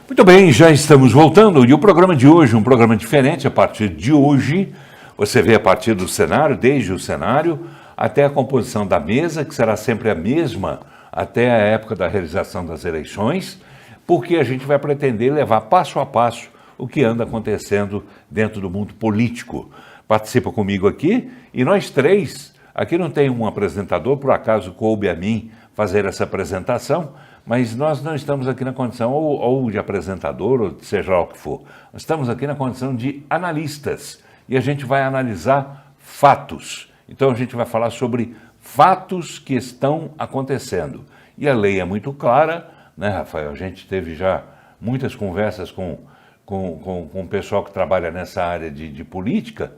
Muito bem, já estamos voltando e o programa de hoje, um programa diferente. A partir de hoje, você vê a partir do cenário, desde o cenário até a composição da mesa, que será sempre a mesma até a época da realização das eleições, porque a gente vai pretender levar passo a passo o que anda acontecendo dentro do mundo político. Participa comigo aqui e nós três, aqui não tem um apresentador, por acaso coube a mim fazer essa apresentação, mas nós não estamos aqui na condição ou de apresentador, ou seja lá o que for. Nós estamos aqui na condição de analistas e a gente vai analisar fatos. Então a gente vai falar sobre fatos que estão acontecendo. E a lei é muito clara, né, Rafael? A gente teve já muitas conversas com o pessoal que trabalha nessa área de política.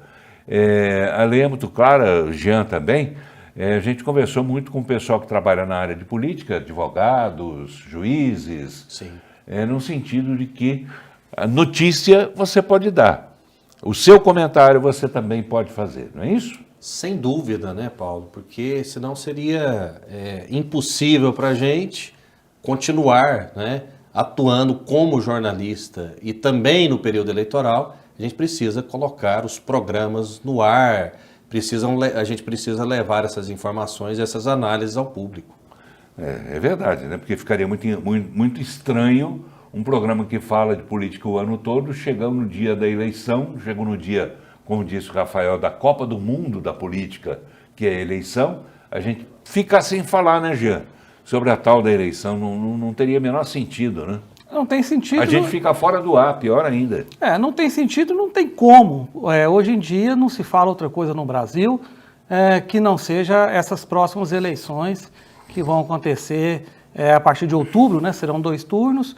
A lei é muito clara, Jean também. A gente conversou muito com o pessoal que trabalha na área de política, advogados, juízes, Sim. No sentido de que a notícia você pode dar, o seu comentário você também pode fazer, não é isso? Sem dúvida, né, Paulo? Porque senão seria impossível para a gente continuar, né, atuando como jornalista e também no período eleitoral. A gente precisa colocar os programas no ar, a gente precisa levar essas informações, essas análises ao público. É verdade, né? Porque ficaria muito estranho um programa que fala de política o ano todo, chegando no dia da eleição, chegou no dia, como disse o Rafael, da Copa do Mundo da política, que é a eleição, a gente fica sem falar, né, Jean? Sobre a tal da eleição, não teria o menor sentido, né? Não tem sentido. A gente fica fora do ar, pior ainda. Não tem sentido, não tem como. Hoje em dia não se fala outra coisa no Brasil que não seja essas próximas eleições que vão acontecer a partir de outubro, né? Serão 2 turnos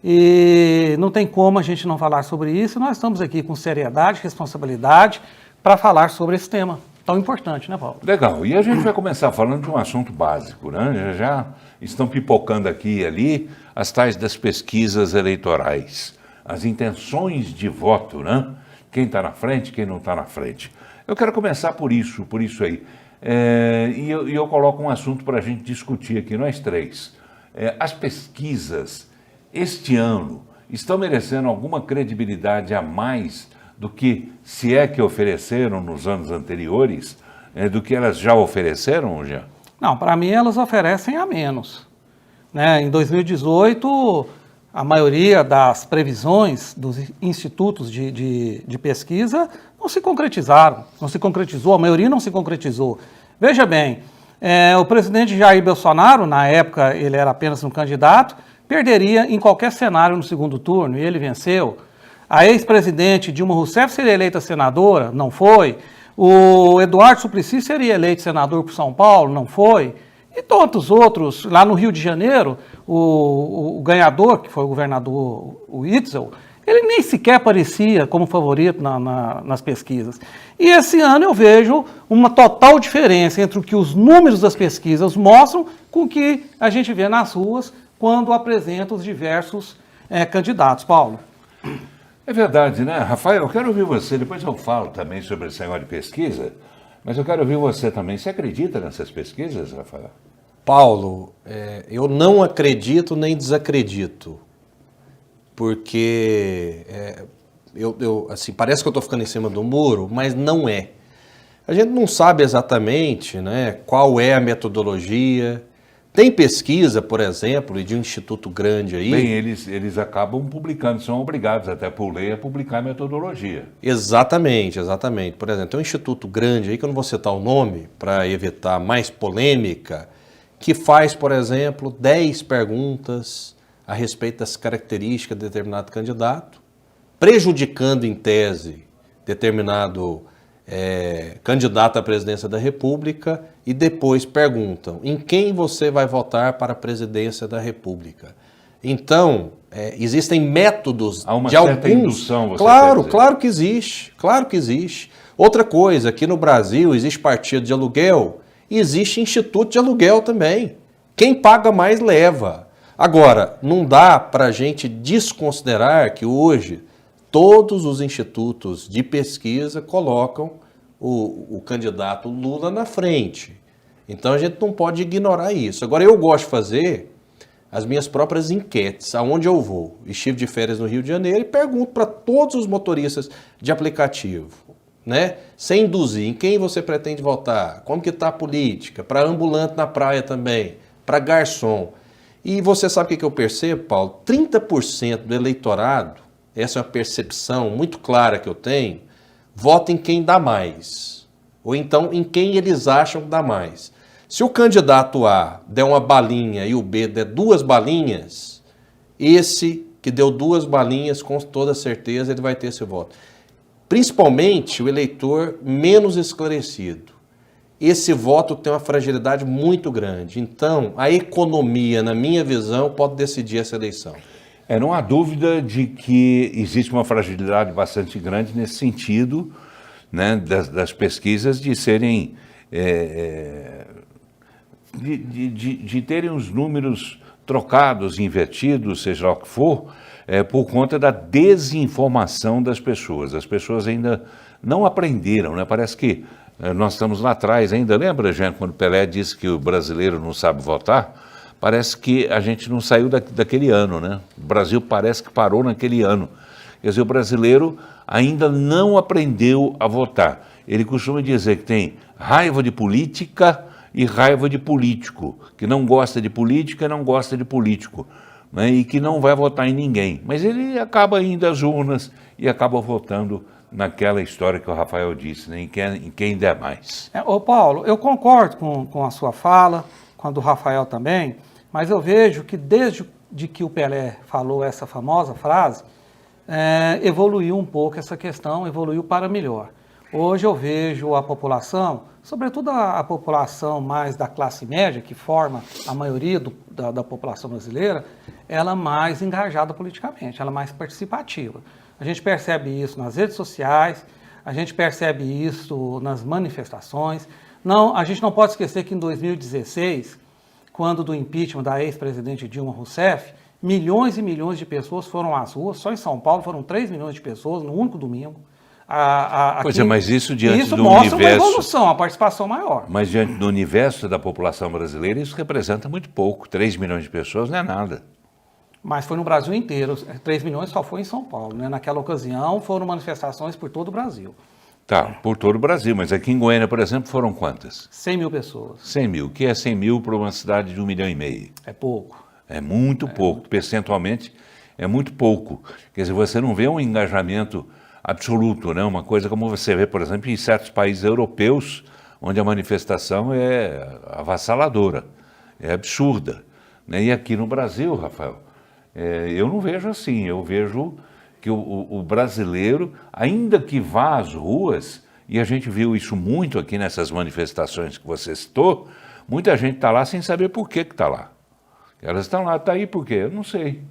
e não tem como a gente não falar sobre isso. Nós estamos aqui com seriedade, responsabilidade para falar sobre esse tema tão importante, né, Paulo? Legal. E a gente vai começar falando de um assunto básico, né? Já estão pipocando aqui e ali as tais das pesquisas eleitorais, as intenções de voto, né? Quem está na frente, quem não está na frente. Eu quero começar por isso aí. E eu coloco um assunto para a gente discutir aqui, nós três. As pesquisas, este ano, estão merecendo alguma credibilidade a mais do que, se é que ofereceram nos anos anteriores, do que elas já ofereceram, Jean? Não, para mim elas oferecem a menos. Em 2018, a maioria das previsões dos institutos de pesquisa não se concretizaram, não se concretizou, a maioria não se concretizou. Veja bem, o presidente Jair Bolsonaro, na época ele era apenas um candidato, perderia em qualquer cenário no segundo turno, e ele venceu. A ex-presidente Dilma Rousseff seria eleita senadora, não foi. O Eduardo Suplicy seria eleito senador por São Paulo, não foi. E tantos outros, lá no Rio de Janeiro, o ganhador, que foi o governador Witzel, ele nem sequer aparecia como favorito nas pesquisas. E esse ano eu vejo uma total diferença entre o que os números das pesquisas mostram com o que a gente vê nas ruas quando apresenta os diversos candidatos. Paulo? É verdade, né? Rafael, eu quero ouvir você, depois eu falo também sobre esse negócio de pesquisa, mas eu quero ouvir você também. Você acredita nessas pesquisas, Rafael? Paulo, eu não acredito nem desacredito, porque assim, parece que eu estou ficando em cima do muro, mas não é. A gente não sabe exatamente, né, qual é a metodologia. Tem pesquisa, por exemplo, de um instituto grande aí... Bem, eles acabam publicando, são obrigados até por lei a publicar a metodologia. Exatamente. Por exemplo, tem um instituto grande aí, que eu não vou citar o nome, para evitar mais polêmica, que faz, por exemplo, 10 perguntas a respeito das características de determinado candidato, prejudicando em tese determinado candidato à presidência da República, e depois perguntam em quem você vai votar para a presidência da República. Então, existem métodos há uma de certa alguns... indução, você Claro que existe. Outra coisa, aqui no Brasil existe partido de aluguel e existe instituto de aluguel também. Quem paga mais leva. Agora, não dá para a gente desconsiderar que hoje todos os institutos de pesquisa colocam o candidato Lula na frente. Então a gente não pode ignorar isso. Agora, eu gosto de fazer as minhas próprias enquetes, aonde eu vou. Estive de férias no Rio de Janeiro e pergunto para todos os motoristas de aplicativo, né? Sem induzir, em quem você pretende votar, como que está a política, para ambulante na praia também, para garçom. E você sabe o que eu percebo, Paulo? 30% do eleitorado, essa é uma percepção muito clara que eu tenho, vota em quem dá mais, ou então em quem eles acham que dá mais. Se o candidato A der uma balinha e o B der 2 balinhas, esse que deu 2 balinhas, com toda certeza, ele vai ter esse voto. Principalmente o eleitor menos esclarecido. Esse voto tem uma fragilidade muito grande. Então, a economia, na minha visão, pode decidir essa eleição. Não há dúvida de que existe uma fragilidade bastante grande nesse sentido, né, das pesquisas de serem... De terem os números trocados, invertidos, seja lá o que for, por conta da desinformação das pessoas. As pessoas ainda não aprenderam, né? Parece que nós estamos lá atrás ainda. Lembra, gente, quando Pelé disse que o brasileiro não sabe votar? Parece que a gente não saiu daquele ano, né? O Brasil parece que parou naquele ano. Quer dizer, o brasileiro ainda não aprendeu a votar. Ele costuma dizer que tem raiva de política e raiva de político, que não gosta de política e não gosta de político, né, e que não vai votar em ninguém. Mas ele acaba indo às urnas e acaba votando naquela história que o Rafael disse, né, em quem der mais. Ô Paulo, eu concordo com a sua fala, com a do Rafael também, mas eu vejo que desde que o Pelé falou essa famosa frase, evoluiu um pouco essa questão, evoluiu para melhor. Hoje eu vejo a população, sobretudo a população mais da classe média, que forma a maioria da população brasileira, ela mais engajada politicamente, ela mais participativa. A gente percebe isso nas redes sociais, a gente percebe isso nas manifestações. Não, a gente não pode esquecer que em 2016, quando do impeachment da ex-presidente Dilma Rousseff, milhões e milhões de pessoas foram às ruas, só em São Paulo foram 3 milhões de pessoas no único domingo. Pois é, mas isso diante do mostra universo... uma evolução, uma participação maior. Mas diante do universo da população brasileira, isso representa muito pouco. 3 milhões de pessoas não é nada. Mas foi no Brasil inteiro. 3 milhões só foi em São Paulo, né? Naquela ocasião foram manifestações por todo o Brasil. Tá, por todo o Brasil. Mas aqui em Goiânia, por exemplo, foram quantas? 100 mil pessoas. 100 mil. O que é 100 mil para uma cidade de 1,5 milhão? É pouco. É muito pouco. Percentualmente, é muito pouco. Quer dizer, você não vê um engajamento absoluto, né? Uma coisa como você vê, por exemplo, em certos países europeus, onde a manifestação é avassaladora, é absurda, né? E aqui no Brasil, Rafael, eu não vejo assim. Eu vejo que o brasileiro, ainda que vá às ruas, e a gente viu isso muito aqui nessas manifestações que você citou, muita gente está lá sem saber por que está lá. Elas estão lá, está aí por quê? Eu não sei.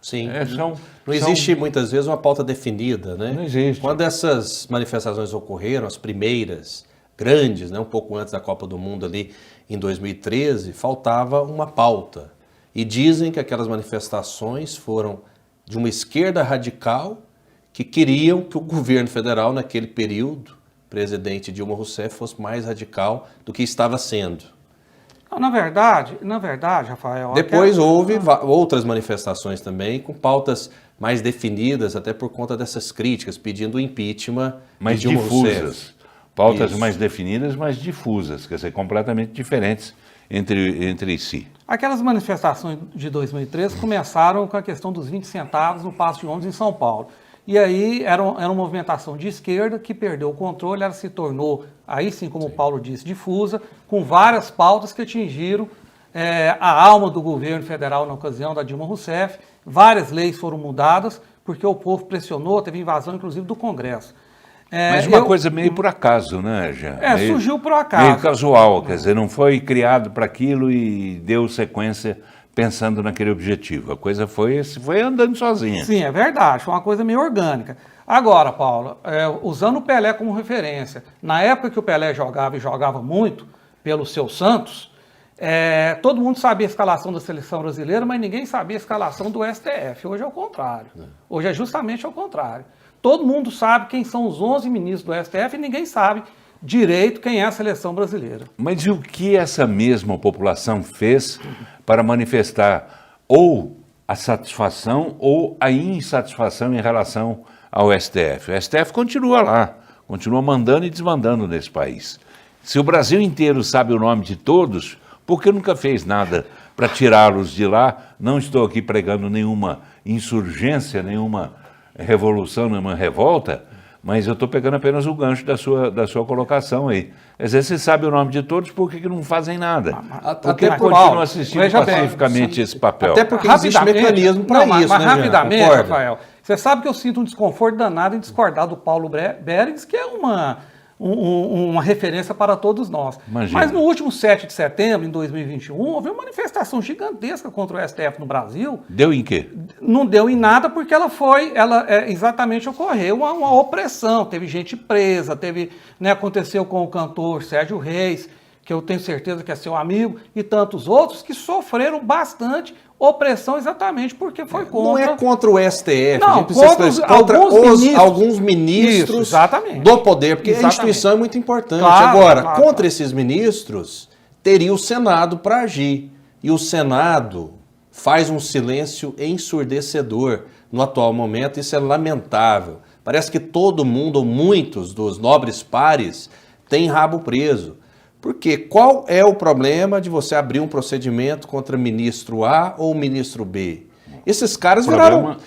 Sim, não existe muitas vezes uma pauta definida, né? Não existe. Quando essas manifestações ocorreram, as primeiras grandes, né, um pouco antes da Copa do Mundo ali em 2013, faltava uma pauta. E dizem que aquelas manifestações foram de uma esquerda radical que queriam que o governo federal, naquele período, presidente Dilma Rousseff, fosse mais radical do que estava sendo. Na verdade, Rafael... Depois houve outras manifestações também, com pautas mais definidas, até por conta dessas críticas, pedindo o impeachment mais de Dilma difusas. Rousseff. Pautas Isso. mais definidas, mas difusas, quer dizer, completamente diferentes entre si. Aquelas manifestações de 2013 começaram com a questão dos 20 centavos no passo de ônibus em São Paulo. E aí era uma movimentação de esquerda que perdeu o controle, ela se tornou, aí sim, como o Paulo disse, difusa, com várias pautas que atingiram a alma do governo federal na ocasião da Dilma Rousseff. Várias leis foram mudadas porque o povo pressionou, teve invasão inclusive do Congresso. Mas uma coisa meio por acaso, né, Jean? Surgiu por acaso. Meio casual, quer dizer, não foi criado para aquilo e deu sequência pensando naquele objetivo. A coisa foi andando sozinha. Sim, é verdade, foi uma coisa meio orgânica. Agora, Paulo, usando o Pelé como referência, na época que o Pelé jogava e jogava muito pelo seu Santos, todo mundo sabia a escalação da seleção brasileira, mas ninguém sabia a escalação do STF. Hoje é o contrário. Hoje é justamente o contrário. Todo mundo sabe quem são os 11 ministros do STF e ninguém sabe direito quem é a seleção brasileira. Mas e o que essa mesma população fez para manifestar ou a satisfação ou a insatisfação em relação ao STF. O STF continua lá, continua mandando e desmandando nesse país. Se o Brasil inteiro sabe o nome de todos, por que nunca fez nada para tirá-los de lá? Não estou aqui pregando nenhuma insurgência, nenhuma revolução, nenhuma revolta, mas eu estou pegando apenas o gancho da sua colocação aí. Às vezes você sabe o nome de todos, por que não fazem nada? Porque continuam assistindo pacificamente esse papel. Até porque existe mecanismo para isso, mas né, rapidamente, Jean? Rafael, você sabe que eu sinto um desconforto danado em discordar do Paulo Berens, que é uma referência para todos nós. Imagina. Mas no último 7 de setembro, em 2021, houve uma manifestação gigantesca contra o STF no Brasil. Deu em quê? Não deu em nada porque exatamente ocorreu uma opressão. Teve gente presa, aconteceu com o cantor Sérgio Reis, que eu tenho certeza que é seu amigo, e tantos outros que sofreram bastante opressão exatamente porque foi contra... Não é contra o STF, não, a gente precisa contra alguns ministros isso, do poder, porque a instituição é muito importante. Agora, contra esses ministros, teria o Senado para agir. E o Senado faz um silêncio ensurdecedor no atual momento, isso é lamentável. Parece que todo mundo, ou muitos dos nobres pares, têm rabo preso. Porque qual é o problema de você abrir um procedimento contra ministro A ou ministro B? Esses caras viraram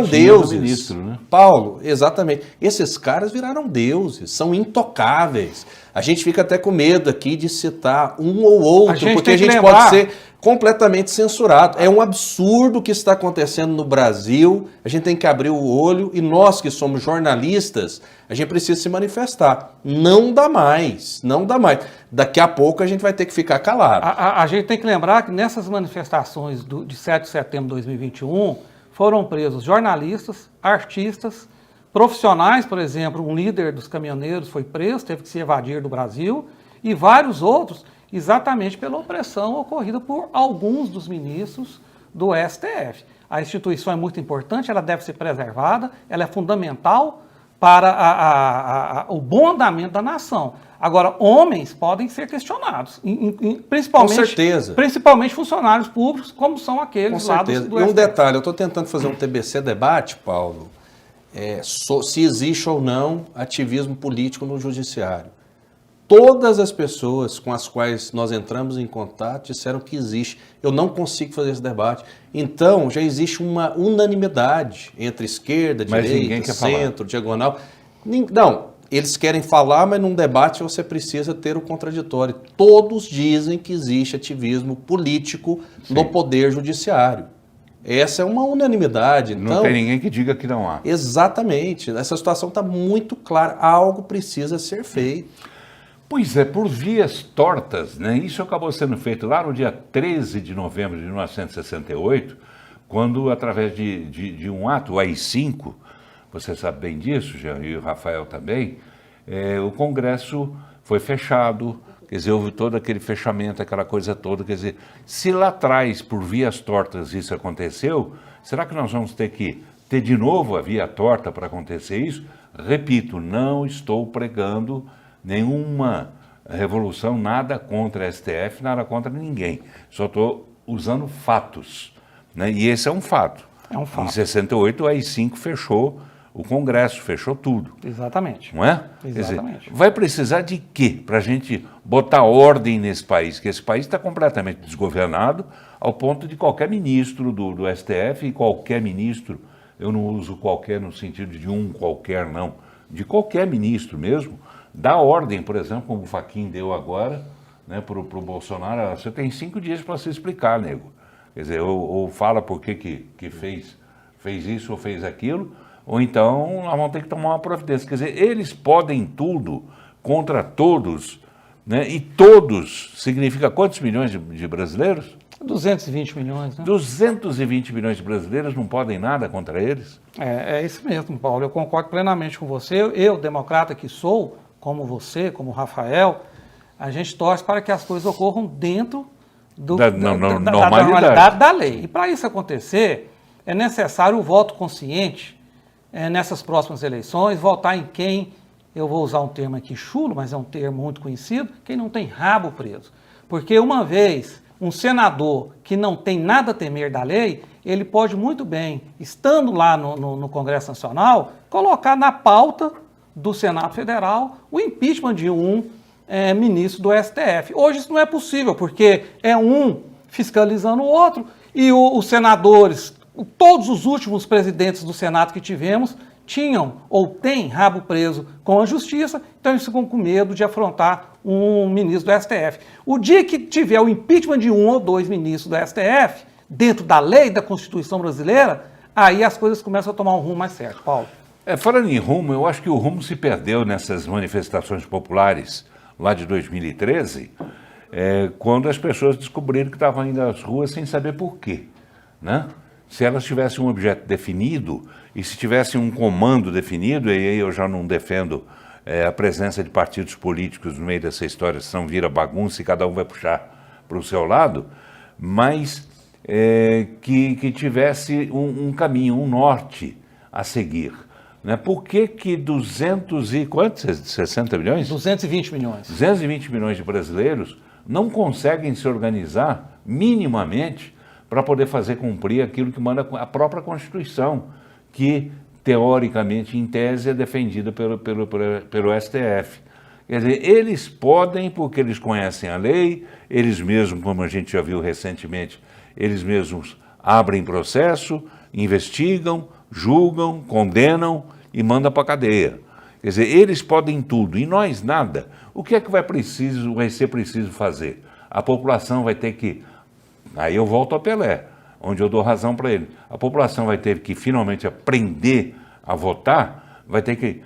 deuses. Ministro, né? Paulo, exatamente. Esses caras viraram deuses, são intocáveis. A gente fica até com medo aqui de citar um ou outro, porque a gente pode ser completamente censurado. É um absurdo o que está acontecendo no Brasil. A gente tem que abrir o olho e nós que somos jornalistas, a gente precisa se manifestar. Não dá mais, não dá mais. Daqui a pouco a gente vai ter que ficar calado. A gente tem que lembrar que nessas manifestações de 7 de setembro de 2021 foram presos jornalistas, artistas, profissionais, por exemplo, um líder dos caminhoneiros foi preso, teve que se evadir do Brasil, e vários outros exatamente pela opressão ocorrida por alguns dos ministros do STF. A instituição é muito importante, ela deve ser preservada, ela é fundamental para o bom andamento da nação. Agora, homens podem ser questionados, principalmente, com certeza. Principalmente funcionários públicos, como são aqueles lá do STF. E um detalhe, eu estou tentando fazer um TBC debate, Paulo, se existe ou não ativismo político no judiciário. Todas as pessoas com as quais nós entramos em contato disseram que existe. Eu não consigo fazer esse debate. Então, já existe uma unanimidade entre esquerda, direita, centro, diagonal. Não, eles querem falar, mas num debate você precisa ter o contraditório. Todos dizem que existe ativismo político no poder judiciário. Essa é uma unanimidade. Então, não tem ninguém que diga que não há. Exatamente. Essa situação está muito clara. Algo precisa ser feito. Pois é, por vias tortas, né? Isso acabou sendo feito lá no dia 13 de novembro de 1968, quando, através de um ato, o AI-5, você sabe bem disso, Jean, e o Rafael também, o Congresso foi fechado, quer dizer, houve todo aquele fechamento, aquela coisa toda, quer dizer, se lá atrás, por vias tortas, isso aconteceu, será que nós vamos ter que ter de novo a via torta para acontecer isso? Repito, não estou pregando nenhuma revolução, nada contra a STF, nada contra ninguém. Só estou usando fatos, né? E esse é um fato. É um fato. Em 68, o AI-5 fechou o Congresso, fechou tudo. Exatamente. Não é? Exatamente. Quer dizer, vai precisar de quê para a gente botar ordem nesse país? Que esse país está completamente desgovernado, ao ponto de qualquer ministro do STF, e qualquer ministro, eu não uso qualquer no sentido de um qualquer, não, de qualquer ministro mesmo, dá ordem, por exemplo, como o Fachin deu agora, né, para o Bolsonaro, você tem 5 dias para se explicar, nego. Quer dizer, ou fala por que fez isso ou fez aquilo, ou então nós vamos ter que tomar uma providência. Quer dizer, eles podem tudo contra todos, né, e todos significa quantos milhões de brasileiros? 220 milhões, né? 220 milhões de brasileiros não podem nada contra eles? É isso mesmo, Paulo. Eu concordo plenamente com você. Eu, democrata que sou, como você, como o Rafael, a gente torce para que as coisas ocorram dentro da normalidade da lei. E para isso acontecer, é necessário o voto consciente nessas próximas eleições, votar em quem, eu vou usar um termo aqui chulo, mas é um termo muito conhecido, quem não tem rabo preso. Porque uma vez um senador que não tem nada a temer da lei, ele pode muito bem, estando lá no Congresso Nacional, colocar na pauta do Senado Federal o impeachment de um ministro do STF. Hoje isso não é possível, porque é um fiscalizando o outro, e os senadores, todos os últimos presidentes do Senado que tivemos, tinham ou têm rabo preso com a justiça, então eles ficam com medo de afrontar um ministro do STF. O dia que tiver o impeachment de um ou dois ministros do STF, dentro da lei da Constituição brasileira, aí as coisas começam a tomar um rumo mais certo, Paulo. Falando em rumo, eu acho que o rumo se perdeu nessas manifestações populares lá de 2013, quando as pessoas descobriram que estavam indo às ruas sem saber por quê, né? Se elas tivessem um objeto definido e se tivessem um comando definido, e aí eu já não defendo a presença de partidos políticos no meio dessa história, senão vira bagunça e cada um vai puxar para o seu lado, mas que tivesse um caminho, um norte a seguir. Né? Por que 60 milhões? 220 milhões. 220 milhões de brasileiros não conseguem se organizar minimamente para poder fazer cumprir aquilo que manda a própria Constituição, que, teoricamente, em tese, é defendida pelo STF. Quer dizer, eles podem, porque eles conhecem a lei, eles mesmos, como a gente já viu recentemente, eles mesmos abrem processo, investigam, julgam, condenam e mandam para a cadeia. Quer dizer, eles podem tudo e nós nada. O que é que vai ser preciso fazer? A população vai ter que... Aí eu volto a Pelé, onde eu dou razão para ele. A população vai ter que finalmente aprender a votar, vai ter que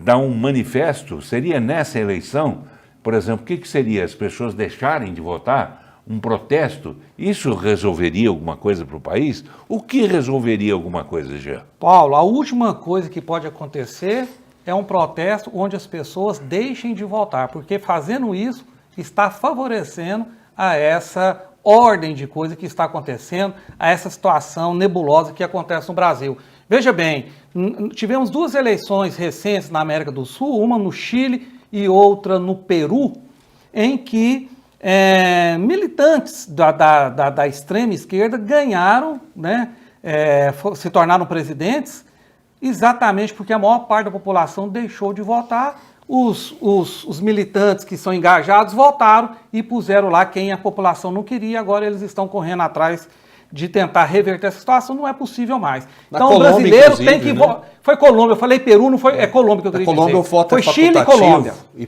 dar um manifesto. Seria nessa eleição, por exemplo, o que seria as pessoas deixarem de votar? Um protesto? Isso resolveria alguma coisa para o país? O que resolveria alguma coisa, Jean? Paulo, a última coisa que pode acontecer é um protesto onde as pessoas deixem de votar, porque fazendo isso está favorecendo a essa ordem de coisa que está acontecendo, a essa situação nebulosa que acontece no Brasil. Veja bem, tivemos duas eleições recentes na América do Sul, uma no Chile e outra no Peru, em que militantes da extrema esquerda ganharam, né, se tornaram presidentes, exatamente porque a maior parte da população deixou de votar. Os militantes que são engajados votaram e puseram lá quem a população não queria, agora eles estão correndo atrás de tentar reverter essa situação, não é possível mais. Então o brasileiro tem que votar. Foi Colômbia, eu falei Peru, não foi, é Colômbia que eu queria dizer. Colômbia o voto foi Chile e Colômbia. E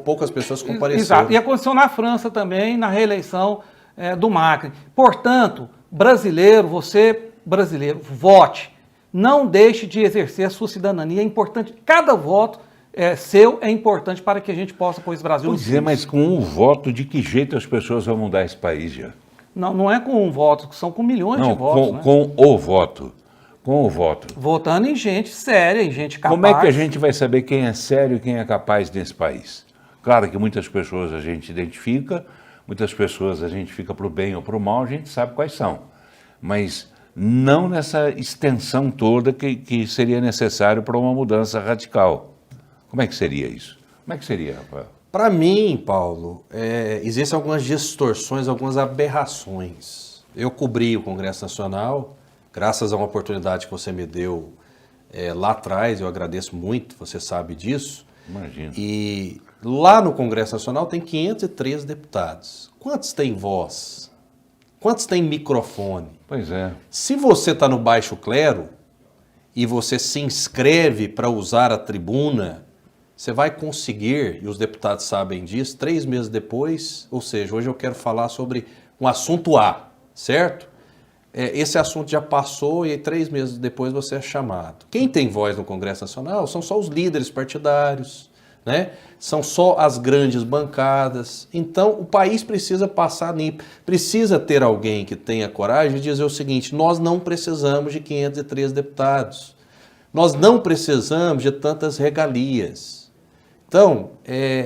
poucas pessoas compareceram. Exato, e aconteceu na França também, na reeleição do Macri. Portanto, você brasileiro, vote. Não deixe de exercer a sua cidadania, é importante, cada voto seu é importante para que a gente possa pôr esse Brasil no Pois mas com um voto, de que jeito as pessoas vão mudar esse país, já? Não é com um voto, são com milhões de votos. Com o voto. Com o voto. Votando em gente séria, em gente capaz. Como é que a gente vai saber quem é sério e quem é capaz nesse país? Claro que muitas pessoas a gente identifica, muitas pessoas a gente fica para o bem ou para o mal, a gente sabe quais são. Mas não nessa extensão toda que seria necessário para uma mudança radical. Como é que seria isso? Como é que seria, Rafael? Para mim, Paulo, existem algumas distorções, algumas aberrações. Eu cobri o Congresso Nacional, graças a uma oportunidade que você me deu lá atrás, eu agradeço muito, você sabe disso. Imagino. E lá no Congresso Nacional tem 513 deputados. Quantos têm voz? Quantos têm microfone? Pois é. Se você está no baixo clero e você se inscreve para usar a tribuna, você vai conseguir, e os deputados sabem disso, 3 meses depois, ou seja, hoje eu quero falar sobre um assunto A, certo? Esse assunto já passou e 3 meses depois você é chamado. Quem tem voz no Congresso Nacional são só os líderes partidários, né? São só as grandes bancadas. Então, o país precisa passar nisso. Precisa ter alguém que tenha coragem de dizer o seguinte: nós não precisamos de 513 deputados. Nós não precisamos de tantas regalias. Então,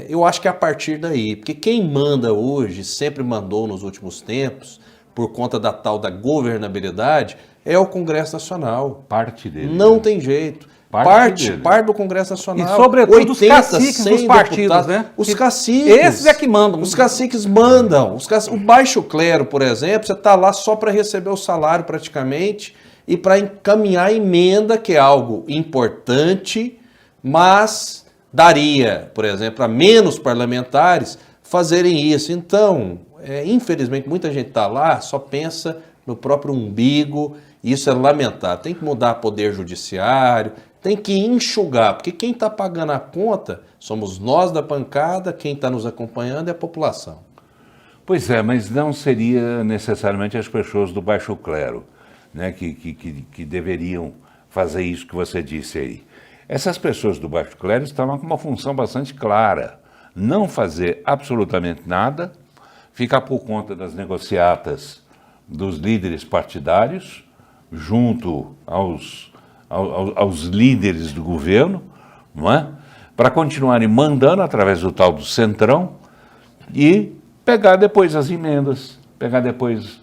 eu acho que é a partir daí, porque quem manda hoje, sempre mandou nos últimos tempos, por conta da tal da governabilidade, é o Congresso Nacional. Parte dele. Não tem jeito. Parte dele. do Congresso Nacional. E, sobretudo, os 80, caciques 100 dos partidos, deputados. né? Os caciques. Esses é que mandam. Os caciques mandam. O baixo clero, por exemplo, você está lá só para receber o salário praticamente e para encaminhar a emenda, que é algo importante, mas daria, por exemplo, a menos parlamentares fazerem isso. Então, infelizmente, muita gente está lá, só pensa no próprio umbigo, e isso é lamentável. Tem que mudar o poder judiciário, tem que enxugar, porque quem está pagando a conta somos nós da bancada, quem está nos acompanhando é a população. Pois é, mas não seria necessariamente as pessoas do baixo clero, né, que deveriam fazer isso que você disse aí. Essas pessoas do baixo clero estão lá com uma função bastante clara: não fazer absolutamente nada, ficar por conta das negociatas dos líderes partidários, junto aos líderes do governo, não é? Para continuarem mandando através do tal do Centrão e pegar depois as emendas, pegar depois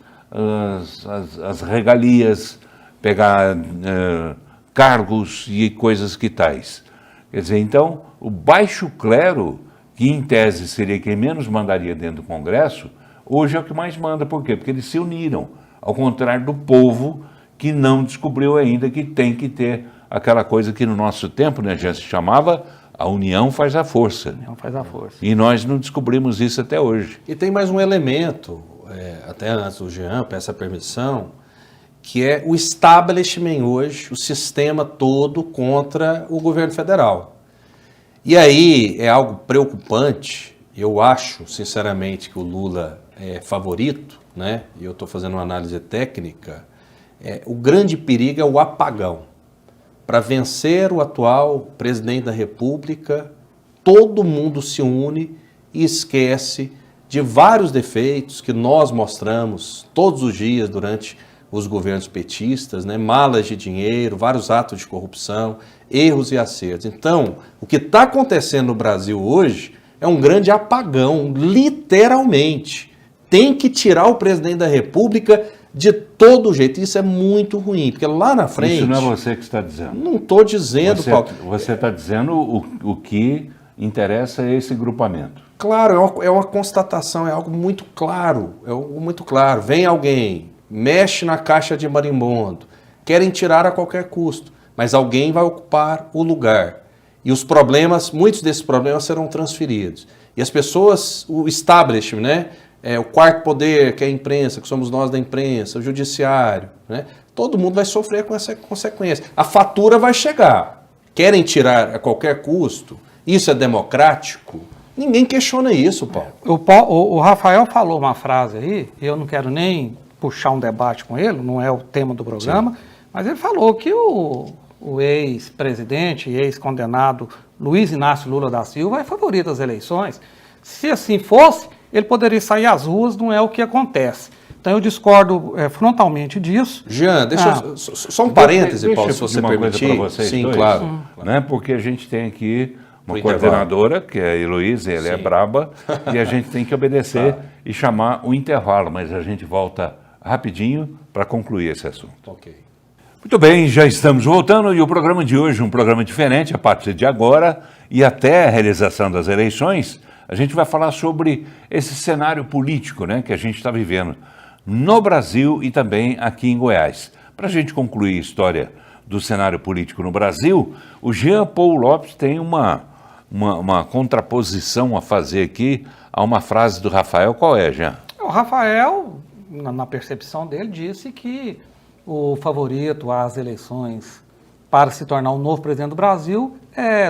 as regalias, pegar cargos e coisas que tais. Quer dizer, então, o baixo clero, que em tese seria quem menos mandaria dentro do Congresso, hoje é o que mais manda. Por quê? Porque eles se uniram, ao contrário do povo que não descobriu ainda que tem que ter aquela coisa que no nosso tempo, né, já se chamava a união faz a força. A união faz a força. E nós não descobrimos isso até hoje. E tem mais um elemento, até antes do Jean, peça permissão, que é o establishment hoje, o sistema todo contra o governo federal. E aí é algo preocupante. Eu acho, sinceramente, que o Lula é favorito, né? E eu estou fazendo uma análise técnica. O grande perigo é o apagão. Para vencer o atual presidente da República, todo mundo se une e esquece de vários defeitos que nós mostramos todos os dias durante os governos petistas, né? Malas de dinheiro, vários atos de corrupção, erros e acertos. Então, o que está acontecendo no Brasil hoje é um grande apagão, literalmente. Tem que tirar o presidente da República de todo jeito. Isso é muito ruim, porque lá na frente... Isso não é você que está dizendo. Não estou dizendo, Paulo. Você está dizendo o que interessa a esse grupamento. Claro, é uma constatação, é algo muito claro. É algo muito claro. Vem alguém, mexe na caixa de marimbondo, querem tirar a qualquer custo, mas alguém vai ocupar o lugar. E os problemas, muitos desses problemas serão transferidos. E as pessoas, o establishment, né? O quarto poder, que é a imprensa, que somos nós da imprensa, o judiciário, né? Todo mundo vai sofrer com essa consequência. A fatura vai chegar. Querem tirar a qualquer custo? Isso é democrático? Ninguém questiona isso, Paulo. O Rafael falou uma frase aí, eu não quero nem puxar um debate com ele, não é o tema do programa, sim, mas ele falou que o ex-presidente e ex-condenado Luiz Inácio Lula da Silva é favorito das eleições. Se assim fosse, ele poderia sair às ruas, não é o que acontece. Então eu discordo frontalmente disso. Jean, só um parêntese, Paulo, se você permitir. Para vocês sim, dois, claro. Né? Porque a gente tem aqui uma coordenadora, que é a Heloísa, ela é braba, e a gente tem que obedecer e chamar o intervalo, mas a gente volta rapidinho para concluir esse assunto. Ok. Muito bem, já estamos voltando e o programa de hoje, um programa diferente, a partir de agora e até a realização das eleições, a gente vai falar sobre esse cenário político, né, que a gente está vivendo no Brasil e também aqui em Goiás. Para a gente concluir a história do cenário político no Brasil, o Jean Paul Lopes tem uma contraposição a fazer aqui a uma frase do Rafael. Qual é, Jean? O Rafael, na percepção dele, disse que o favorito às eleições para se tornar o novo presidente do Brasil é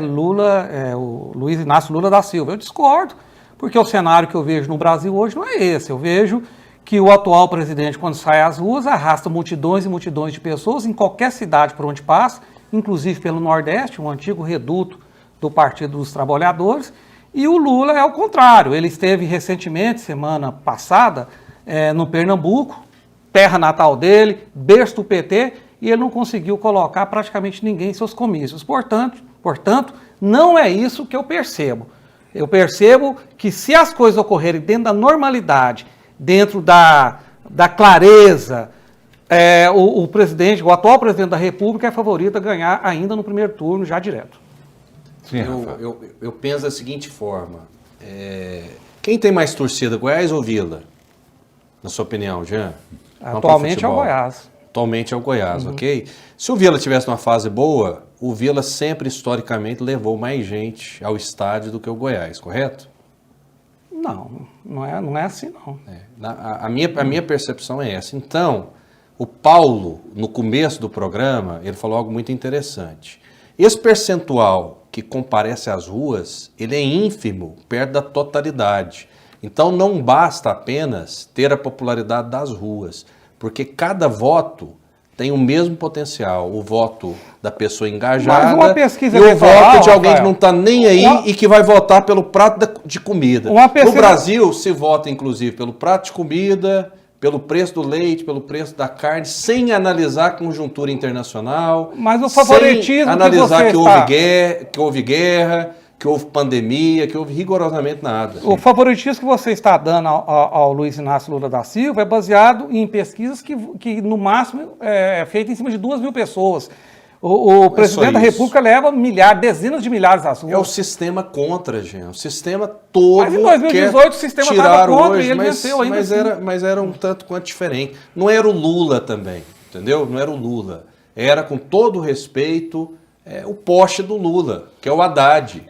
o Luiz Inácio Lula da Silva. Eu discordo, porque o cenário que eu vejo no Brasil hoje não é esse. Eu vejo que o atual presidente, quando sai às ruas, arrasta multidões e multidões de pessoas em qualquer cidade por onde passa, inclusive pelo Nordeste, um antigo reduto do Partido dos Trabalhadores, e o Lula é o contrário. Ele esteve recentemente, semana passada, no Pernambuco, terra natal dele, berço do PT, e ele não conseguiu colocar praticamente ninguém em seus comícios. Portanto, não é isso que eu percebo. Eu percebo que se as coisas ocorrerem dentro da normalidade, dentro da clareza, O presidente, o atual presidente da República é favorito a ganhar ainda no primeiro turno, já direto. Sim, Rafa. Eu penso da seguinte forma, quem tem mais torcida, Goiás ou Vila? Na sua opinião, Jean? Atualmente é o Goiás. Atualmente é o Goiás, ok? Se o Vila tivesse uma fase boa, o Vila sempre, historicamente, levou mais gente ao estádio do que o Goiás, correto? Não é assim, não. A minha percepção é essa. Então, o Paulo, no começo do programa, ele falou algo muito interessante. Esse percentual que comparece às ruas, ele é ínfimo, perto da totalidade. Então, não basta apenas ter a popularidade das ruas, porque cada voto tem o mesmo potencial. O voto da pessoa engajada Mas uma pesquisa e o eleitoral, voto de alguém Rafael, que não está nem aí e que vai votar pelo prato de comida. No Brasil, se vota, inclusive, pelo prato de comida, pelo preço do leite, pelo preço da carne, sem analisar a conjuntura internacional. Mas o favoritismo sem analisar que houve guerra, que houve pandemia, que houve rigorosamente nada. O favoritismo que você está dando ao Luiz Inácio Lula da Silva é baseado em pesquisas que no máximo, é feita em cima de 2.000 pessoas. O presidente da República leva dezenas de milhares às ruas. É o sistema contra, gente. O sistema todo. Mas em 2018 o sistema estava contra e ele venceu ainda. Mas era um tanto quanto diferente. Não era o Lula também, entendeu? Não era o Lula. Era, com todo o respeito, o poste do Lula, que é o Haddad.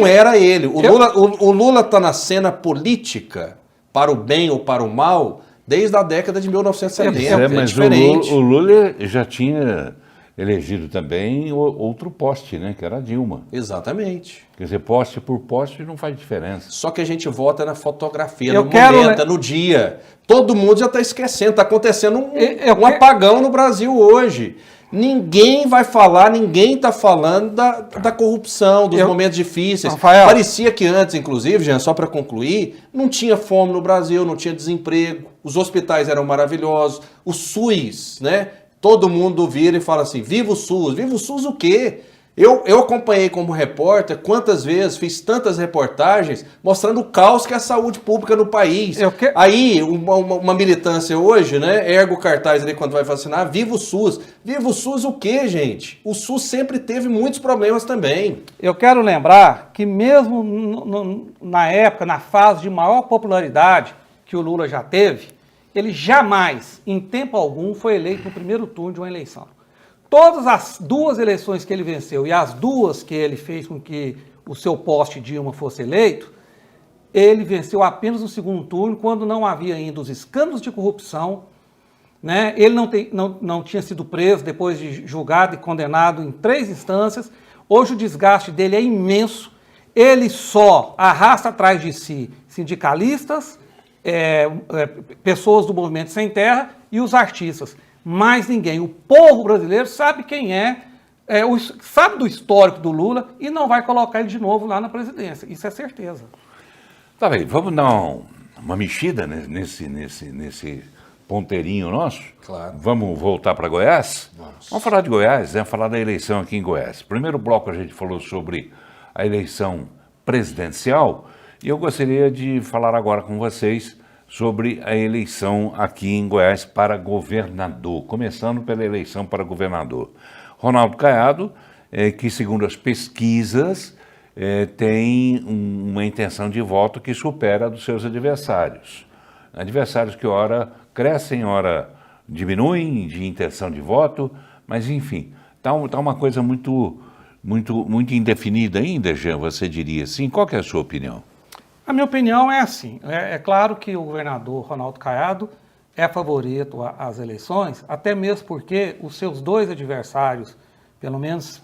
Era ele. O Lula está na cena política, para o bem ou para o mal, desde a década de 1970. Mas diferente. O Lula já tinha elegido também outro poste, né? Que era a Dilma. Exatamente. Quer dizer, poste por poste não faz diferença. Só que a gente vota na fotografia, no momento, no dia. Todo mundo já está esquecendo. Está acontecendo um apagão no Brasil hoje. Ninguém vai falar, ninguém está falando da corrupção, dos momentos difíceis. Rafael. Parecia que antes, inclusive, Jean, só para concluir, não tinha fome no Brasil, não tinha desemprego, os hospitais eram maravilhosos, o SUS, né? Todo mundo vira e fala assim, viva o SUS. Viva o SUS o quê? Eu acompanhei como repórter quantas vezes, fiz tantas reportagens mostrando o caos que é a saúde pública no país. Aí, uma militância hoje, né, erga o cartaz ali quando vai vacinar, viva o SUS. Viva o SUS o quê, gente? O SUS sempre teve muitos problemas também. Eu quero lembrar que mesmo na época, na fase de maior popularidade que o Lula já teve, ele jamais, em tempo algum, foi eleito no primeiro turno de uma eleição. Todas as 2 eleições que ele venceu e as 2 que ele fez com que o seu poste Dilma fosse eleito, ele venceu apenas no segundo turno, quando não havia ainda os escândalos de corrupção, né? Ele não tinha sido preso depois de julgado e condenado em 3 instâncias. Hoje o desgaste dele é imenso. Ele só arrasta atrás de si sindicalistas, pessoas do Movimento Sem Terra e os artistas. Mais ninguém. O povo brasileiro sabe quem sabe do histórico do Lula e não vai colocar ele de novo lá na presidência. Isso é certeza. Tá bem, vamos dar uma mexida nesse ponteirinho nosso? Claro. Vamos voltar para Goiás? Vamos falar de Goiás, né? Falar da eleição aqui em Goiás. Primeiro bloco a gente falou sobre a eleição presidencial e eu gostaria de falar agora com vocês sobre a eleição aqui em Goiás para governador, começando pela eleição para governador. Ronaldo Caiado, que segundo as pesquisas, tem uma intenção de voto que supera a dos seus adversários. Adversários que ora crescem, ora diminuem de intenção de voto, mas enfim, tá uma coisa muito indefinida ainda, Jean, você diria assim. Qual que é a sua opinião? A minha opinião é assim, é claro que o governador Ronaldo Caiado é favorito às eleições, até mesmo porque os seus 2 adversários, pelo menos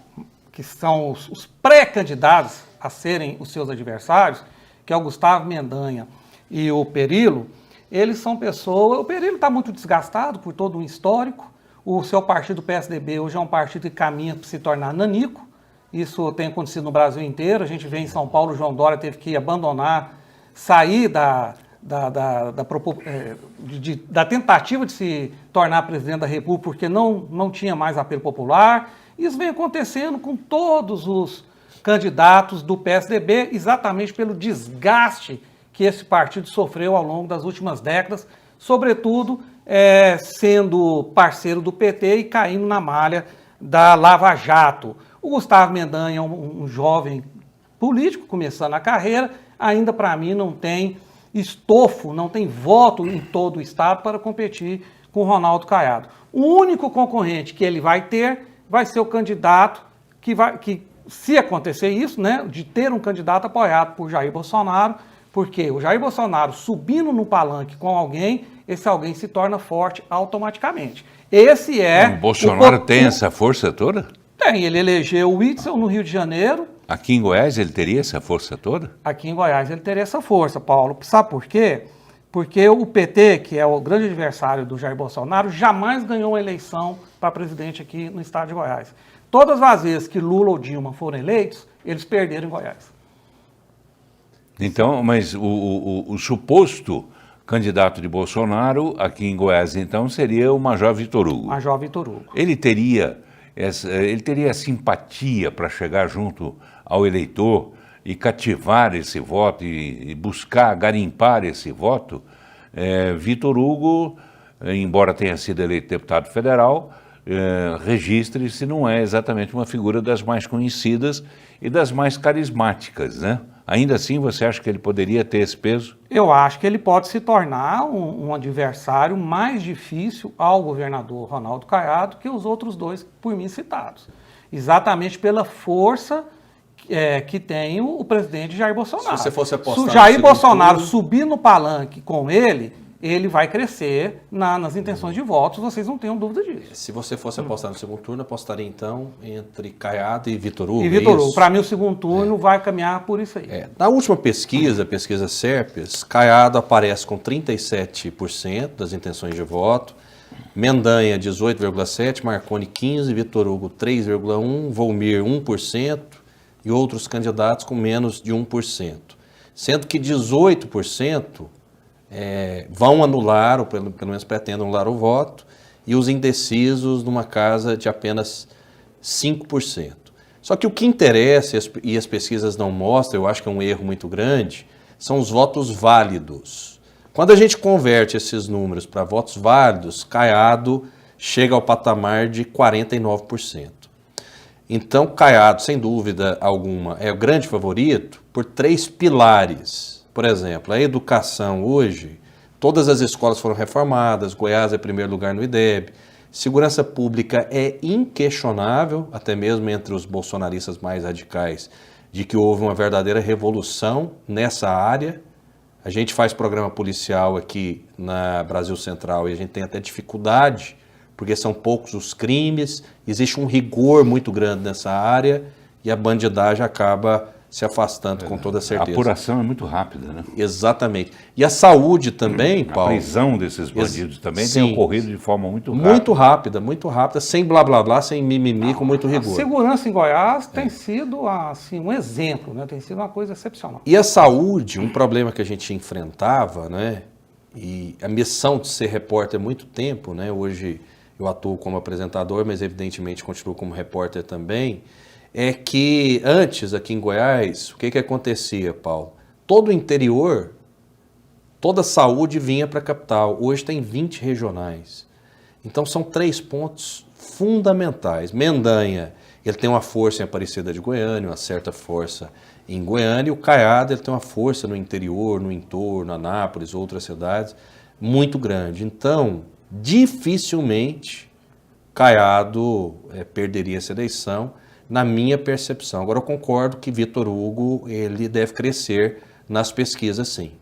que são os pré-candidatos a serem os seus adversários, que é o Gustavo Mendanha e o Perillo, eles são pessoas... O Perillo está muito desgastado por todo um histórico, o seu partido PSDB hoje é um partido que caminha para se tornar nanico. Isso tem acontecido no Brasil inteiro. A gente vê em São Paulo, o João Dória teve que abandonar, sair da tentativa de se tornar presidente da República, porque não tinha mais apelo popular. Isso vem acontecendo com todos os candidatos do PSDB, exatamente pelo desgaste que esse partido sofreu ao longo das últimas décadas, sobretudo sendo parceiro do PT e caindo na malha da Lava Jato. O Gustavo Mendanha é um jovem político começando a carreira, ainda para mim não tem estofo, não tem voto em todo o estado para competir com o Ronaldo Caiado. O único concorrente que ele vai ter vai ser o candidato que se acontecer isso, né, de ter um candidato apoiado por Jair Bolsonaro, porque o Jair Bolsonaro subindo no palanque com alguém, esse alguém se torna forte automaticamente. Esse é... O Bolsonaro tem essa força toda? Tem, ele elegeu o Witzel no Rio de Janeiro. Aqui em Goiás ele teria essa força toda? Aqui em Goiás ele teria essa força, Paulo. Sabe por quê? Porque o PT, que é o grande adversário do Jair Bolsonaro, jamais ganhou uma eleição para presidente aqui no estado de Goiás. Todas as vezes que Lula ou Dilma foram eleitos, eles perderam em Goiás. Então, mas o suposto candidato de Bolsonaro aqui em Goiás, então, seria o Major Vitor Hugo. Major Vitor Hugo. Ele teria simpatia para chegar junto ao eleitor e cativar esse voto e buscar garimpar esse voto. Vitor Hugo, embora tenha sido eleito deputado federal, registre se não é exatamente uma figura das mais conhecidas e das mais carismáticas, né? Ainda assim, você acha que ele poderia ter esse peso? Eu acho que ele pode se tornar um adversário mais difícil ao governador Ronaldo Caiado que os outros dois, por mim, citados. Exatamente pela força que tem o presidente Jair Bolsonaro. Se você fosse apostar Se o Jair no Bolsonaro turno, subir no palanque com ele vai crescer nas intenções de votos, vocês não tenham dúvida disso. se você fosse apostar no segundo turno, apostaria então entre Caiado e Vitor Hugo. E Vitor Hugo, para mim o segundo turno vai caminhar por isso aí. Na última pesquisa, pesquisa Serpes, Caiado aparece com 37% das intenções de voto, Mendanha 18,7%, Marconi 15%, Vitor Hugo 3,1%, Volmir 1% e outros candidatos com menos de 1%. Sendo que 18% vão anular, ou pelo menos pretendem anular o voto, e os indecisos numa casa de apenas 5%. Só que o que interessa, e as pesquisas não mostram, eu acho que é um erro muito grande, são os votos válidos. Quando a gente converte esses números para votos válidos, Caiado chega ao patamar de 49%. Então, Caiado, sem dúvida alguma, é o grande favorito por 3 pilares. Por exemplo, a educação hoje, todas as escolas foram reformadas, Goiás é primeiro lugar no IDEB, segurança pública é inquestionável, até mesmo entre os bolsonaristas mais radicais, de que houve uma verdadeira revolução nessa área. A gente faz programa policial aqui na Brasil Central e a gente tem até dificuldade, porque são poucos os crimes, existe um rigor muito grande nessa área e a bandidagem acaba se afastando com toda certeza. A apuração é muito rápida, né? Exatamente. E a saúde também, Paulo. A prisão desses bandidos também tem ocorrido de forma muito rápida. Muito rápida, sem blá blá blá, sem mimimi, com muito rigor. A segurança em Goiás tem sido assim, um exemplo, né? Tem sido uma coisa excepcional. E a saúde, um problema que a gente enfrentava, né? E a missão de ser repórter há muito tempo, né? Hoje eu atuo como apresentador, mas evidentemente continuo como repórter também. É que antes, aqui em Goiás, o que acontecia, Paulo? Todo o interior, toda a saúde vinha para a capital. Hoje tem 20 regionais. Então são 3 pontos fundamentais. Mendanha, ele tem uma força em Aparecida de Goiânia, uma certa força em Goiânia. E o Caiado, ele tem uma força no interior, no entorno, Anápolis, outras cidades, muito grande. Então, dificilmente Caiado perderia essa eleição, na minha percepção. Agora eu concordo que Vitor Hugo ele deve crescer nas pesquisas, sim,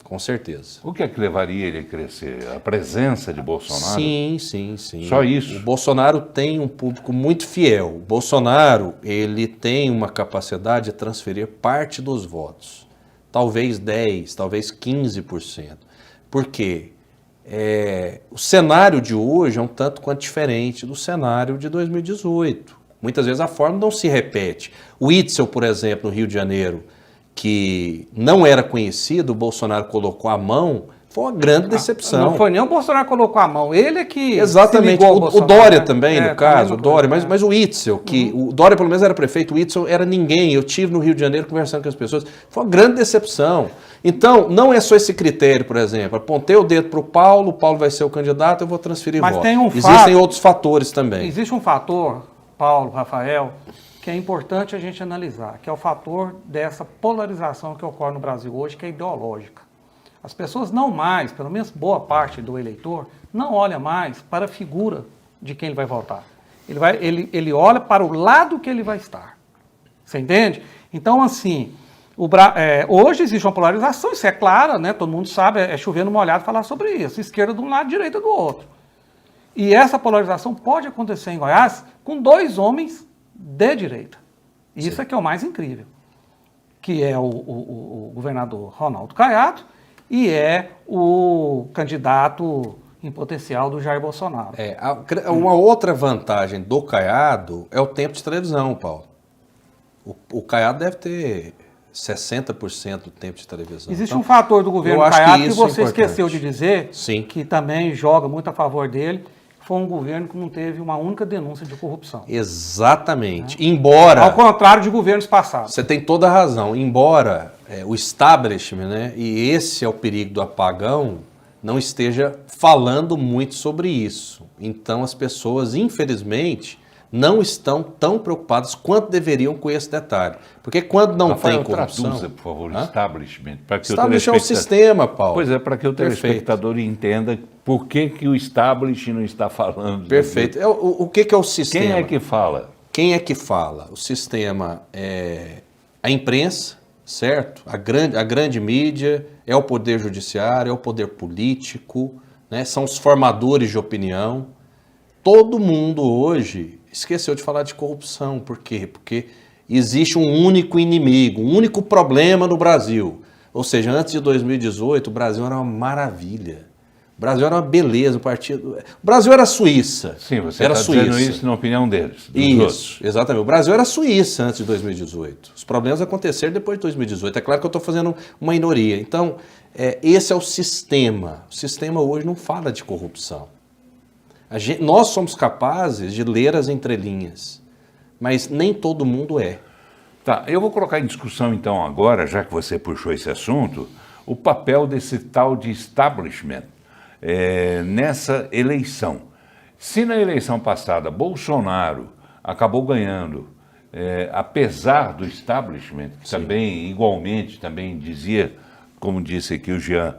com certeza. O que é que levaria ele a crescer? A presença de Bolsonaro? Sim. Só isso? O Bolsonaro tem um público muito fiel. O Bolsonaro ele tem uma capacidade de transferir parte dos votos, talvez 10%, talvez 15%. Por quê? O cenário de hoje é um tanto quanto diferente do cenário de 2018. Muitas vezes a forma não se repete. O Witzel, por exemplo, no Rio de Janeiro, que não era conhecido, o Bolsonaro colocou a mão, Foi uma grande decepção. Não foi nem o Bolsonaro que colocou a mão, ele é que Exatamente, se ligou ao o Bolsonaro, Dória né? também, no caso, o Dória, mas o Itzel, o Dória pelo menos era prefeito, o Itzel era ninguém, eu tive no Rio de Janeiro conversando com as pessoas, foi uma grande decepção. Então, não é só esse critério, por exemplo, apontei o dedo para o Paulo vai ser o candidato, eu vou transferir mas voto. Tem um Existem outros fatores também. Existe um fator, Paulo, Rafael, que é importante a gente analisar, que é o fator dessa polarização que ocorre no Brasil hoje, que é ideológica. As pessoas não mais, pelo menos boa parte do eleitor, não olha mais para a figura de quem ele vai votar. Ele olha para o lado que ele vai estar. Você entende? Então, assim, hoje existe uma polarização, isso é claro, né? Todo mundo sabe, é chover no molhado falar sobre isso. Esquerda de um lado, direita do outro. E essa polarização pode acontecer em Goiás com 2 homens de direita. Isso é que é o mais incrível. Que é o governador Ronaldo Caiado e é o candidato em potencial do Jair Bolsonaro. Uma outra vantagem do Caiado é o tempo de televisão, Paulo. O Caiado deve ter 60% do tempo de televisão. Existe um fator do governo Caiado que você esqueceu de dizer, sim, que também joga muito a favor dele, foi um governo que não teve uma única denúncia de corrupção. Exatamente. Embora... Ao contrário de governos passados. Você tem toda a razão. Embora o establishment, né, e esse é o perigo do apagão, não esteja falando muito sobre isso. Então as pessoas, infelizmente, não estão tão preocupadas quanto deveriam com esse detalhe. Porque quando não tem corrupção... Traduza, por favor, establishment. Establishment é um sistema, Paulo. Pois é, para que o telespectador entenda por que o establishment não está falando. Perfeito. O que é o sistema? Quem é que fala? Quem é que fala? O sistema é a imprensa, certo? A grande mídia, é o poder judiciário, é o poder político, né? São os formadores de opinião. Todo mundo hoje esqueceu de falar de corrupção. Por quê? Porque existe um único inimigo, um único problema no Brasil. Ou seja, antes de 2018, o Brasil era uma maravilha. O Brasil era uma beleza, o Brasil era a Suíça. Sim, você está dizendo isso na opinião deles. Isso, exatamente. O Brasil era a Suíça antes de 2018. Os problemas aconteceram depois de 2018. É claro que eu estou fazendo uma minoria. Então, esse é o sistema. O sistema hoje não fala de corrupção. Nós somos capazes de ler as entrelinhas, mas nem todo mundo é. Tá, eu vou colocar em discussão então agora, já que você puxou esse assunto, o papel desse tal de establishment nessa eleição. Se na eleição passada Bolsonaro acabou ganhando, apesar do establishment, que também, igualmente, também dizia, como disse aqui o Jean,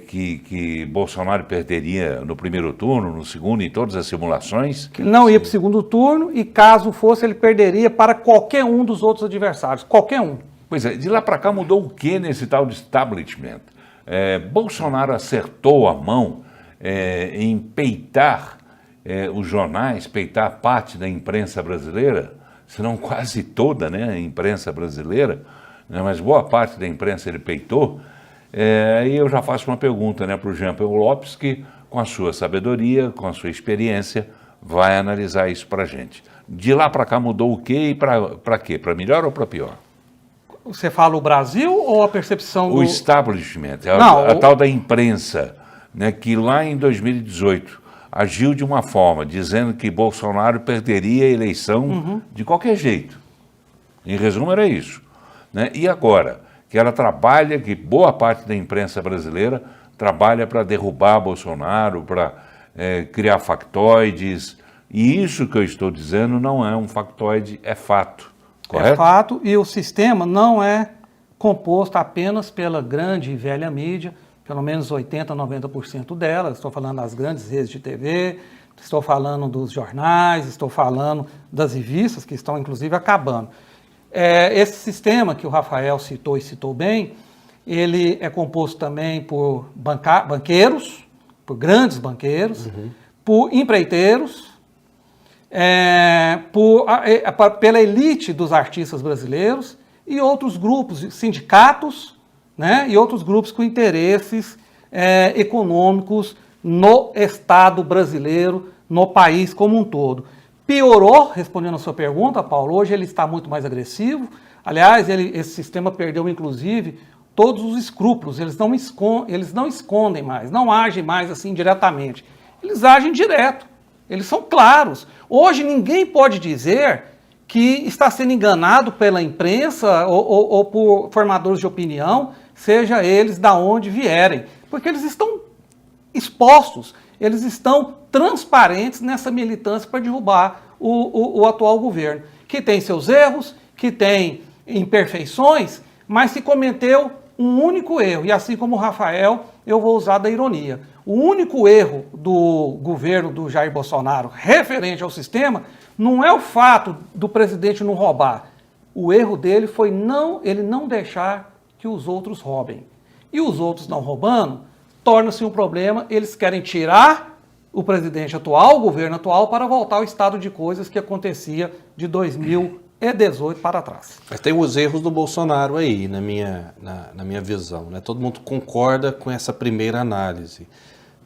que Bolsonaro perderia no primeiro turno, no segundo, em todas as simulações. Que não ia para o segundo turno e, caso fosse, ele perderia para qualquer um dos outros adversários, qualquer um. Pois é, de lá para cá mudou o que nesse tal de establishment? Bolsonaro acertou a mão em peitar os jornais, peitar parte da imprensa brasileira, se não quase toda, né, a imprensa brasileira, né, mas boa parte da imprensa ele peitou. E eu já faço uma pergunta, né, para o Jean Paul Lopes, que com a sua sabedoria, com a sua experiência, vai analisar isso para a gente. De lá para cá mudou o quê e para quê? Para melhor ou para pior? Você fala o Brasil ou a percepção do... O establishment, a tal da imprensa, né, que lá em 2018 agiu de uma forma, dizendo que Bolsonaro perderia a eleição de qualquer jeito. Em resumo, era isso. Né? E agora, que ela trabalha, que boa parte da imprensa brasileira trabalha para derrubar Bolsonaro, para criar factoides. E isso que eu estou dizendo não é um factoide, é fato. Correto? É fato, e o sistema não é composto apenas pela grande e velha mídia, pelo menos 80%, 90% dela. Estou falando das grandes redes de TV, estou falando dos jornais, estou falando das revistas que estão inclusive acabando. Esse sistema que o Rafael citou e citou bem, ele é composto também por banqueiros, por grandes banqueiros, por empreiteiros, pela elite dos artistas brasileiros e outros grupos, sindicatos, né, e outros grupos com interesses econômicos no Estado brasileiro, no país como um todo. Piorou, respondendo a sua pergunta, Paulo, hoje ele está muito mais agressivo. Aliás, esse sistema perdeu, inclusive, todos os escrúpulos, eles não escondem mais, não agem mais assim diretamente. Eles agem direto, eles são claros. Hoje ninguém pode dizer que está sendo enganado pela imprensa ou por formadores de opinião, seja eles da onde vierem, porque eles estão expostos, eles estão transparentes nessa militância para derrubar o atual governo, que tem seus erros, que tem imperfeições, mas se cometeu um único erro, e assim como o Rafael, eu vou usar da ironia. O único erro do governo do Jair Bolsonaro referente ao sistema não é o fato do presidente não roubar. O erro dele foi ele não deixar que os outros roubem. E os outros não roubando, torna-se um problema, eles querem tirar o presidente atual, o governo atual, para voltar ao estado de coisas que acontecia de 2018 para trás. Mas tem os erros do Bolsonaro aí, na minha visão, né? Todo mundo concorda com essa primeira análise.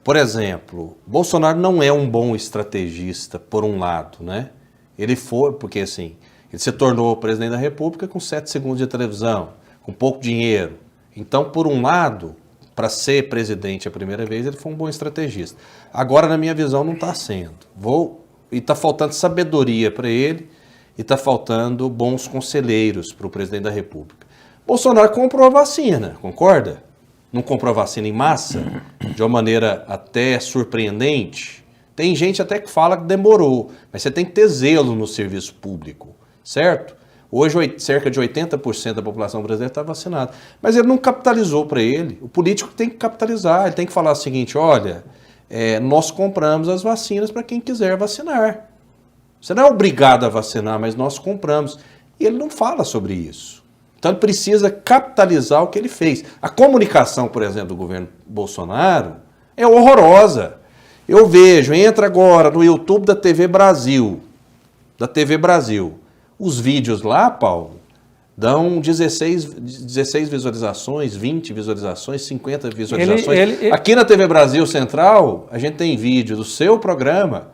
Por exemplo, Bolsonaro não é um bom estrategista, por um lado, né? Ele foi, porque assim, ele se tornou presidente da República com 7 segundos de televisão, com pouco dinheiro. Então, por um lado, para ser presidente a primeira vez, ele foi um bom estrategista. Agora, na minha visão, não está sendo. E está faltando sabedoria para ele, e está faltando bons conselheiros para o presidente da República. Bolsonaro comprou a vacina, concorda? Não comprou a vacina em massa, de uma maneira até surpreendente. Tem gente até que fala que demorou, mas você tem que ter zelo no serviço público, certo? Hoje, cerca de 80% da população brasileira está vacinada. Mas ele não capitalizou para ele. O político tem que capitalizar, ele tem que falar o seguinte, olha, nós compramos as vacinas para quem quiser vacinar. Você não é obrigado a vacinar, mas nós compramos. E ele não fala sobre isso. Então ele precisa capitalizar o que ele fez. A comunicação, por exemplo, do governo Bolsonaro é horrorosa. Eu vejo, entra agora no YouTube da TV Brasil. Os vídeos lá, Paulo, dão 16 visualizações, 20 visualizações, 50 visualizações. Aqui na TV Brasil Central, a gente tem vídeo do seu programa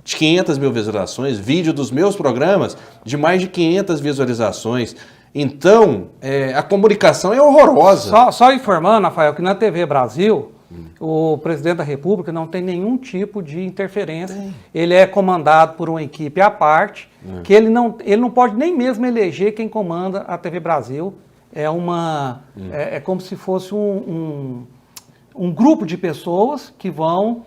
de 500 mil visualizações, vídeo dos meus programas de mais de 500 visualizações. Então, a comunicação é horrorosa. Só informando, Rafael, que na TV Brasil, o presidente da República não tem nenhum tipo de interferência. Ele é comandado por uma equipe à parte, que ele não pode nem mesmo eleger quem comanda a TV Brasil. É como se fosse um grupo de pessoas que vão...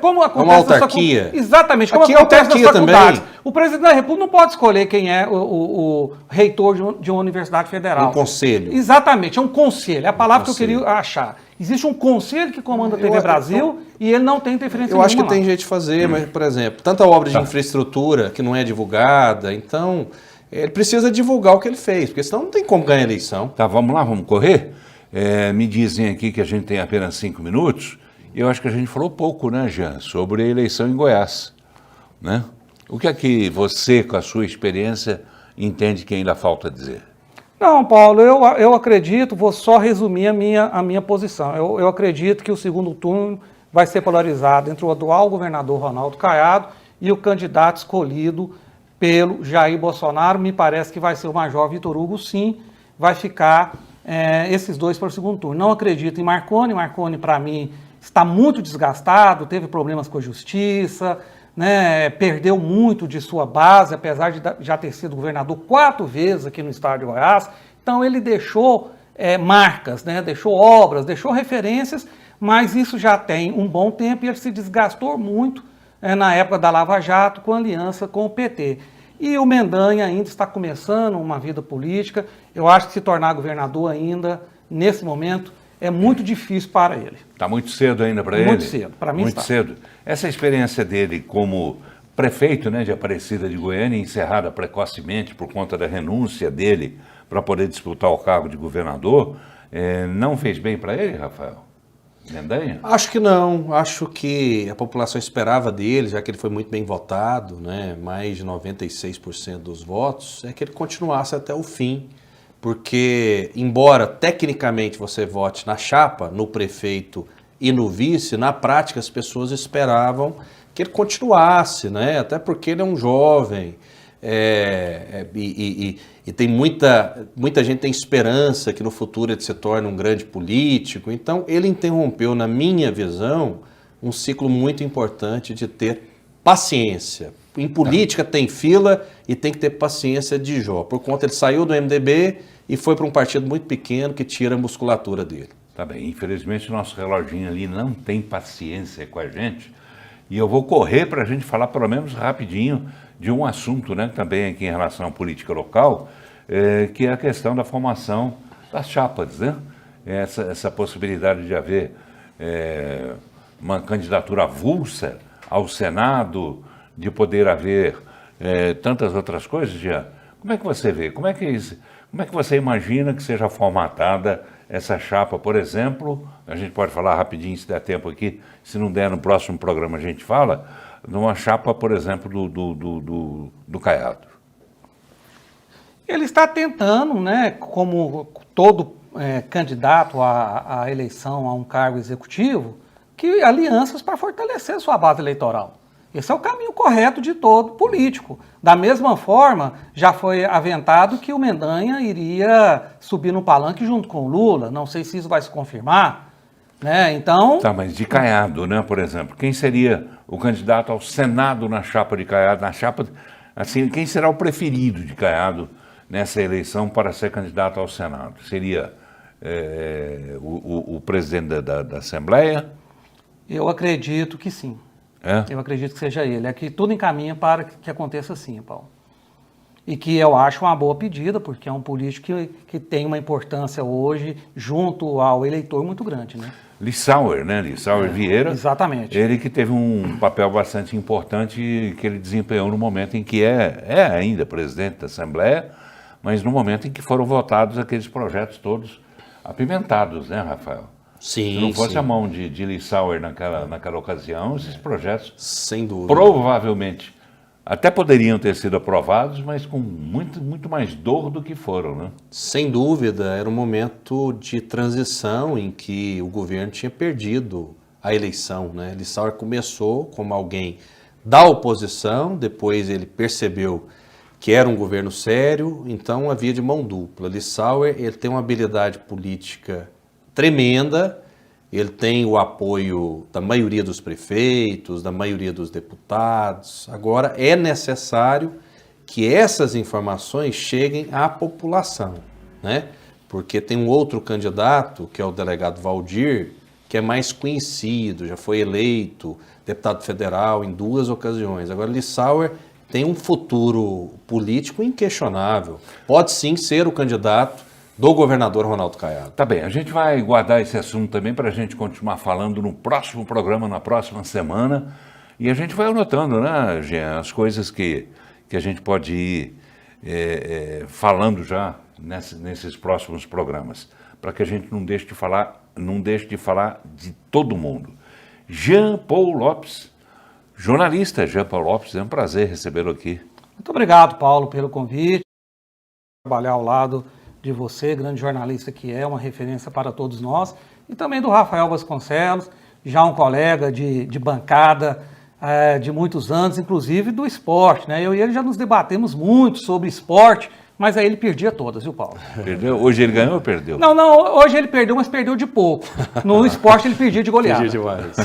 como acontece uma autarquia. Exatamente, como aqui acontece é nas faculdades. também. O presidente da República não pode escolher quem é o reitor de uma universidade federal. Um conselho. Exatamente, é um conselho. É a palavra que eu queria achar. Existe um conselho que comanda a TV Brasil e ele não tem interferência nenhuma. Eu acho que tem jeito de fazer, mas, por exemplo, tanta obra de infraestrutura que não é divulgada, então ele precisa divulgar o que ele fez, porque senão não tem como ganhar a eleição. Tá, vamos lá, vamos correr? Me dizem aqui que a gente tem apenas 5 minutos. Eu acho que a gente falou pouco, né, Jean, sobre a eleição em Goiás, né? O que é que você, com a sua experiência, entende que ainda falta dizer? Não, Paulo, eu acredito, vou só resumir a minha posição. Eu acredito que o segundo turno vai ser polarizado entre o atual governador Ronaldo Caiado e o candidato escolhido pelo Jair Bolsonaro. Me parece que vai ser o Major Vitor Hugo, sim, vai ficar esses dois para o segundo turno. Não acredito em Marconi. Marconi, para mim, está muito desgastado, teve problemas com a justiça, né, perdeu muito de sua base, apesar de já ter sido governador 4 vezes aqui no estado de Goiás. Então ele deixou marcas, né, deixou obras, deixou referências, mas isso já tem um bom tempo e ele se desgastou muito na época da Lava Jato com a aliança com o PT. E o Mendanha ainda está começando uma vida política. Eu acho que se tornar governador ainda, nesse momento, é muito difícil para ele. Está muito cedo ainda para ele? Muito cedo, para mim muito está. Cedo. Essa experiência dele como prefeito, né, de Aparecida de Goiânia, encerrada precocemente por conta da renúncia dele para poder disputar o cargo de governador, não fez bem para ele, Rafael? Mendanha? Acho que não. Acho que a população esperava dele, já que ele foi muito bem votado, né, mais de 96% dos votos, que ele continuasse até o fim. Porque, embora tecnicamente você vote na chapa, no prefeito e no vice, na prática as pessoas esperavam que ele continuasse, né? Até porque ele é um jovem, e tem muita gente tem esperança que no futuro ele se torne um grande político. Então, ele interrompeu, na minha visão, um ciclo muito importante de ter paciência. Em política tem fila e tem que ter paciência de Jó. Por conta, ele saiu do MDB e foi para um partido muito pequeno que tira a musculatura dele. Tá bem, infelizmente o nosso reloginho ali não tem paciência com a gente. E eu vou correr para a gente falar pelo menos rapidinho de um assunto, né, também aqui em relação à política local, que é a questão da formação das chapas, né? Essa possibilidade de haver uma candidatura avulsa ao Senado, de poder haver tantas outras coisas, Jean. Como é que você vê? Como é que você imagina que seja formatada essa chapa, por exemplo? A gente pode falar rapidinho, se der tempo aqui, se não der no próximo programa a gente fala, numa chapa, por exemplo, do Caiado. Ele está tentando, né, como todo candidato à eleição a um cargo executivo, que alianças para fortalecer sua base eleitoral. Esse é o caminho correto de todo político. Da mesma forma, já foi aventado que o Mendanha iria subir no palanque junto com o Lula. Não sei se isso vai se confirmar, né? Então... Tá, mas de Caiado, né, por exemplo, quem seria o candidato ao Senado na chapa de Caiado? Na chapa, assim, quem será o preferido de Caiado nessa eleição para ser candidato ao Senado? Seria o presidente da Assembleia? Eu acredito que sim. Eu acredito que seja ele. É que tudo encaminha para que aconteça assim, Paulo. E que eu acho uma boa pedida, porque é um político que tem uma importância hoje junto ao eleitor muito grande, né? Lissauer, né? Lissauer Vieira. Exatamente. Ele que teve um papel bastante importante que ele desempenhou no momento em que é ainda presidente da Assembleia, mas no momento em que foram votados aqueles projetos todos apimentados, né, Rafael? Sim, se não fosse sim. a mão de Lissauer naquela ocasião, esses projetos Sem dúvida. provavelmente até poderiam ter sido aprovados, mas com muito mais dor do que foram, né? Sem dúvida, era um momento de transição em que o governo tinha perdido a eleição, né? Lissauer começou como alguém da oposição, depois ele percebeu que era um governo sério, então havia de mão dupla. Lissauer, ele tem uma habilidade política tremenda, ele tem o apoio da maioria dos prefeitos, da maioria dos deputados. Agora, é necessário que essas informações cheguem à população, né? Porque tem um outro candidato, que é o delegado Valdir, que é mais conhecido, já foi eleito deputado federal em 2 ocasiões. Agora, Lissauer tem um futuro político inquestionável. Pode sim ser o candidato do governador Ronaldo Caiado. Tá bem, a gente vai guardar esse assunto também para a gente continuar falando no próximo programa, na próxima semana. E a gente vai anotando, né, Jean, as coisas que a gente pode ir falando já nesses próximos programas, para que a gente não deixe de falar de todo mundo. Jean Paul Lopes, jornalista Jean Paul Lopes, é um prazer recebê-lo aqui. Muito obrigado, Paulo, pelo convite. Trabalhar ao lado de você, grande jornalista que é, uma referência para todos nós, e também do Rafael Vasconcelos, já um colega de bancada de muitos anos, inclusive do esporte, né? Eu e ele já nos debatemos muito sobre esporte, mas aí ele perdia todas, viu, Paulo? Perdeu? Hoje ele ganhou ou perdeu? Não, hoje ele perdeu, mas perdeu de pouco. No esporte ele perdia de goleada. Perdia demais.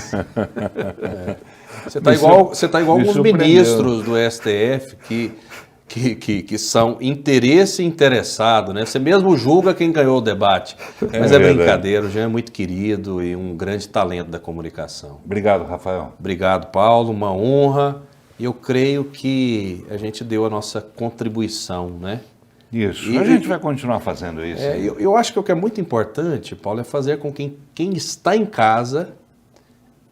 Você está igual alguns ministros do STF que são interesse interessado, né? Você mesmo julga quem ganhou o debate. Mas é brincadeira, o Jean é muito querido e um grande talento da comunicação. Obrigado, Rafael. Obrigado, Paulo, uma honra. E eu creio que a gente deu a nossa contribuição, né? Isso, a gente vai continuar fazendo isso. Eu acho que o que é muito importante, Paulo, é fazer com que quem está em casa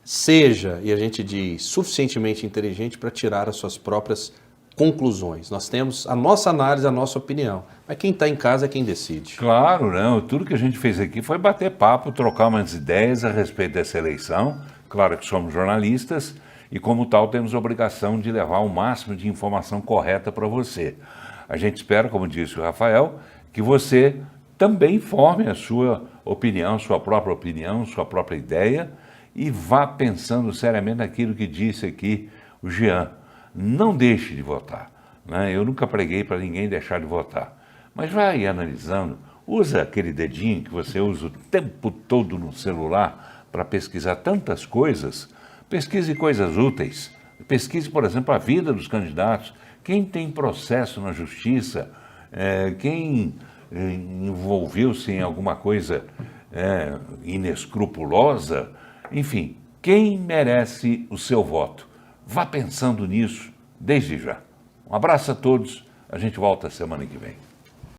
seja, e a gente diz, suficientemente inteligente para tirar as suas próprias conclusões. Nós temos a nossa análise, a nossa opinião, mas quem está em casa é quem decide. Claro, não. Tudo que a gente fez aqui foi bater papo, trocar umas ideias a respeito dessa eleição. Claro que somos jornalistas e, como tal, temos a obrigação de levar o máximo de informação correta para você. A gente espera, como disse o Rafael, que você também forme a sua opinião, sua própria ideia, e vá pensando seriamente naquilo que disse aqui o Jean. Não deixe de votar. né? Eu nunca preguei para ninguém deixar de votar. Mas vai analisando, usa aquele dedinho que você usa o tempo todo no celular para pesquisar tantas coisas. Pesquise coisas úteis. Pesquise, por exemplo, a vida dos candidatos. Quem tem processo na justiça, quem envolveu-se em alguma coisa inescrupulosa, enfim, quem merece o seu voto. Vá pensando nisso desde já. Um abraço a todos, a gente volta semana que vem.